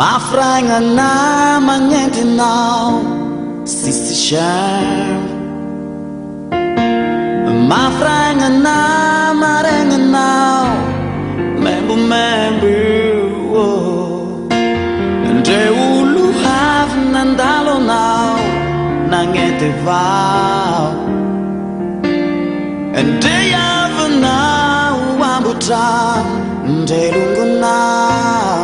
Mafranga na mangente now, Sissy Sharp. Mafranga na marenga now, member. Nde ulu have nandalo now, nangete vow. Nde yava now, wambuta, nde lungu now.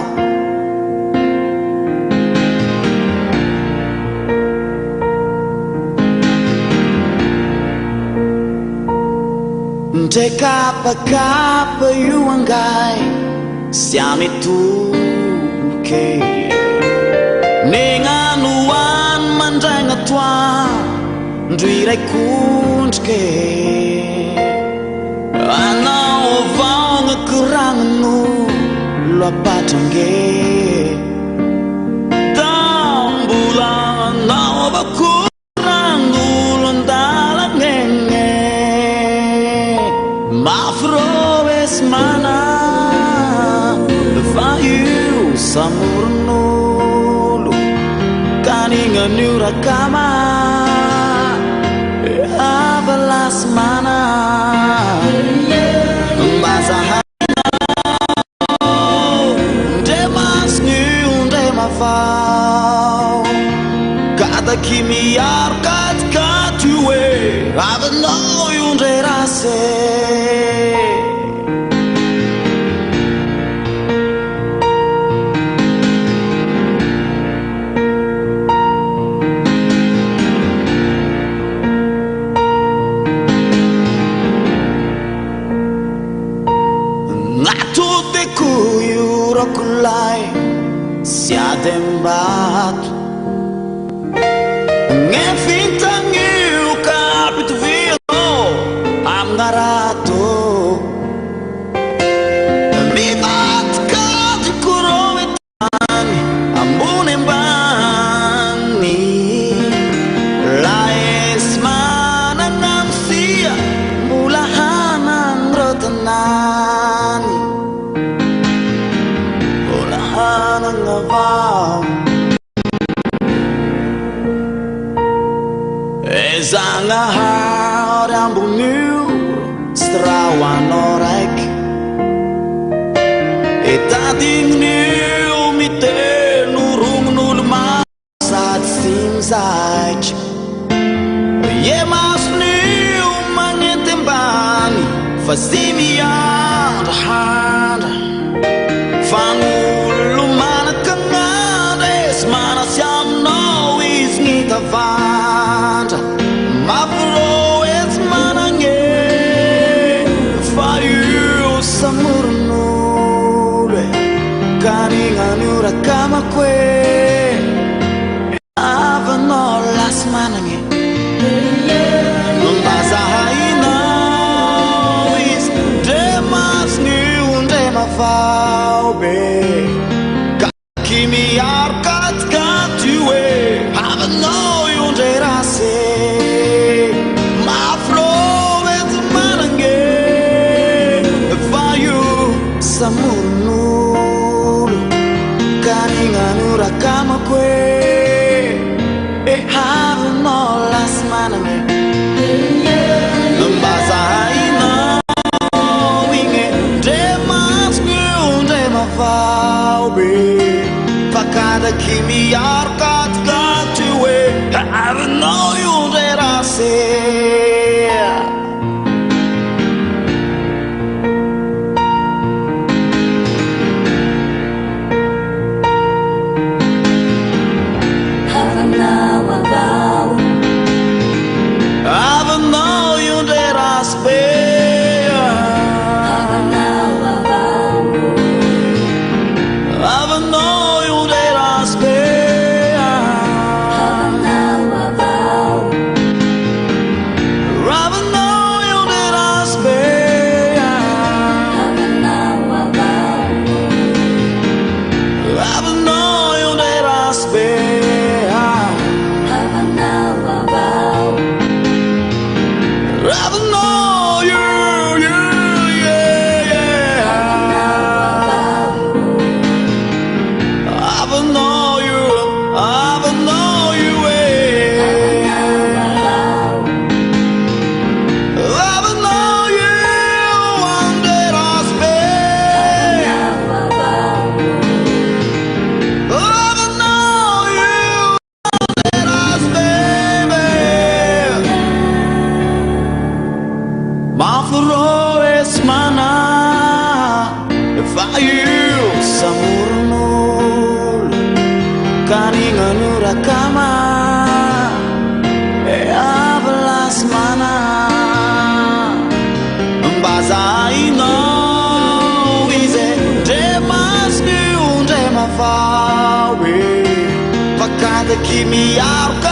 Nte kapa yuangai, siami tuke. Ninganuan mandanga tua, ndwirai kunske. Anao vaunga kuranganu, lua patange. Tambula anao bakurangu londala ngenge. Mafro es mana, fayu samurnulu, kaninga nurakama, avalas mana, bazahana, demas nu demafau, kata kimiar kat katue, avano yunderase. Tutte kuyuro kulai siadembat ngefinta ngiu kapit vino amgarato mibat kati kurometani ambunembani laes mana namsia mulahanan rotanani ngavau ezanga har ambuniu strawan orek etading niu mite nurung nulma sat simzaj ye mas niu mangetembani fazimi hand fangu Vanta, Mafro es manange, fayu samurnule, kaninga nura kama kwe, avano las manange, lumbaza haina, is demas new demafau be, kakimi arkat katue. No, you dare say, my flow is manange, fayu samunu, kaninga nura kama kwe, have no last manange, lumbaza haina, winge, demas new demafau be, fakada kimi arkat. I don't know you that I say. I don't know you that I spare. I don't know you that I spare. kaningan urakama belas mana Mbazai no ize demas ni unde ma fawe Pakada kimi au